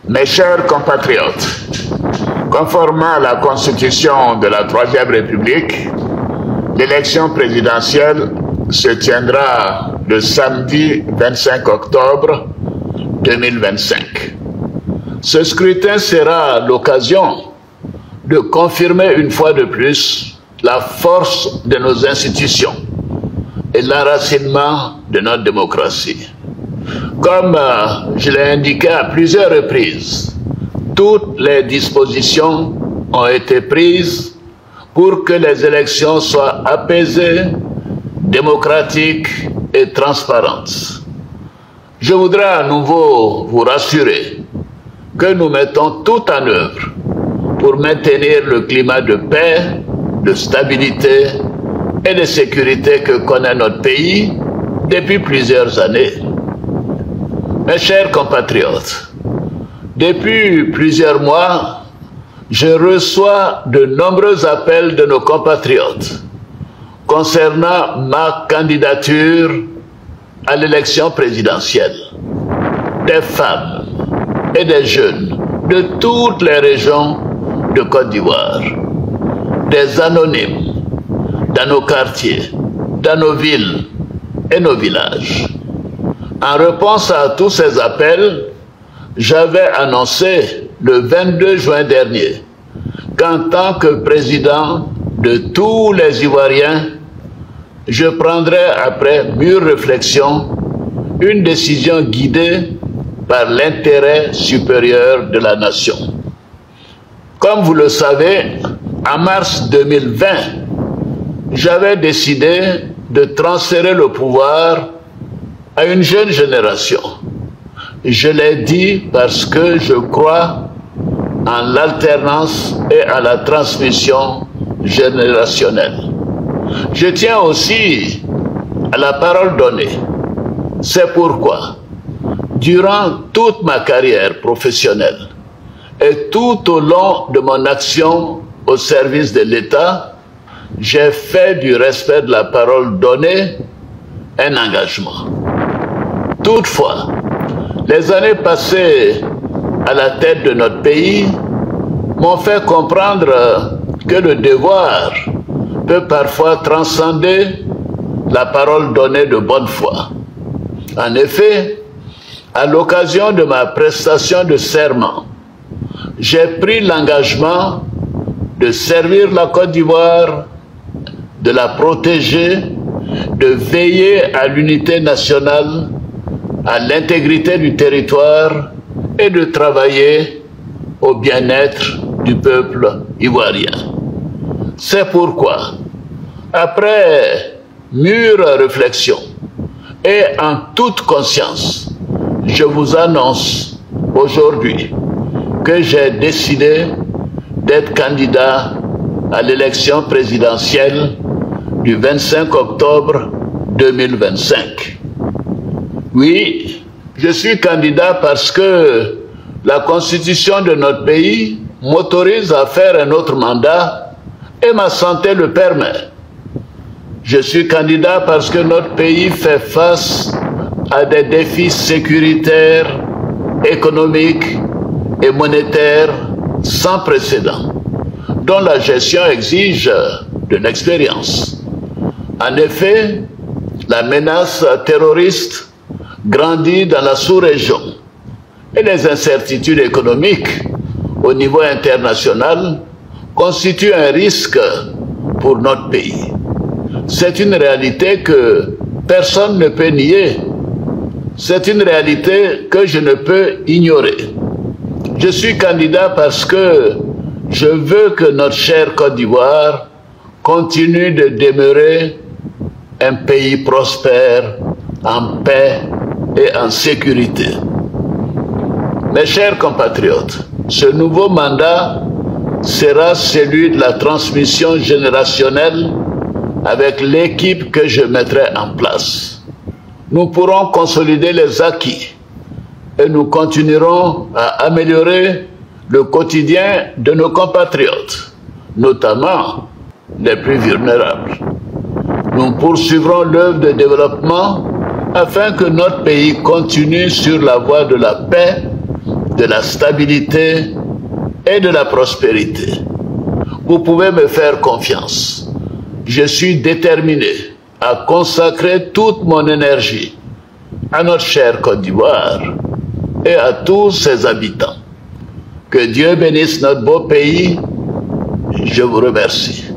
Mes chers compatriotes, conformément à la Constitution de la Troisième République, l'élection présidentielle se tiendra le samedi 25 octobre 2025. Ce scrutin sera l'occasion de confirmer une fois de plus la force de nos institutions et l'enracinement de notre démocratie. Comme je l'ai indiqué à plusieurs reprises, toutes les dispositions ont été prises pour que les élections soient apaisées, démocratiques et transparentes. Je voudrais à nouveau vous rassurer que nous mettons tout en œuvre pour maintenir le climat de paix, de stabilité et de sécurité que connaît notre pays depuis plusieurs années. Mes chers compatriotes, depuis plusieurs mois, je reçois de nombreux appels de nos compatriotes concernant ma candidature à l'élection présidentielle. Des femmes et des jeunes de toutes les régions de Côte d'Ivoire, des anonymes dans nos quartiers, dans nos villes et nos villages. En réponse à tous ces appels, j'avais annoncé le 22 juin dernier qu'en tant que président de tous les Ivoiriens, je prendrai après mûre réflexion une décision guidée par l'intérêt supérieur de la nation. Comme vous le savez, en mars 2020, j'avais décidé de transférer le pouvoir à une jeune génération. Je l'ai dit parce que je crois en l'alternance et à la transmission générationnelle. Je tiens aussi à la parole donnée. C'est pourquoi, durant toute ma carrière professionnelle et tout au long de mon action au service de l'État, j'ai fait du respect de la parole donnée un engagement. Toutefois, les années passées à la tête de notre pays m'ont fait comprendre que le devoir peut parfois transcender la parole donnée de bonne foi. En effet, à l'occasion de ma prestation de serment, j'ai pris l'engagement de servir la Côte d'Ivoire, de la protéger, de veiller à l'unité nationale, à l'intégrité du territoire et de travailler au bien-être du peuple ivoirien. C'est pourquoi, après mûre réflexion et en toute conscience, je vous annonce aujourd'hui que j'ai décidé d'être candidat à l'élection présidentielle du 25 octobre 2025. Oui, je suis candidat parce que la Constitution de notre pays m'autorise à faire un autre mandat et ma santé le permet. Je suis candidat parce que notre pays fait face à des défis sécuritaires, économiques et monétaires sans précédent, dont la gestion exige de l'expérience. En effet, la menace terroriste grandit dans la sous-région et les incertitudes économiques au niveau international constituent un risque pour notre pays. C'est une réalité que personne ne peut nier. C'est une réalité que je ne peux ignorer. Je suis candidat parce que je veux que notre chère Côte d'Ivoire continue de demeurer un pays prospère, en paix et en sécurité. Mes chers compatriotes, ce nouveau mandat sera celui de la transmission générationnelle avec l'équipe que je mettrai en place. Nous pourrons consolider les acquis et nous continuerons à améliorer le quotidien de nos compatriotes, notamment les plus vulnérables. Nous poursuivrons l'œuvre de développement afin que notre pays continue sur la voie de la paix de la stabilité et de la prospérité. Vous pouvez me faire confiance. Je suis déterminé à consacrer toute mon énergie à notre chère Côte d'Ivoire et à tous ses habitants. Que Dieu bénisse notre beau pays. Je vous remercie.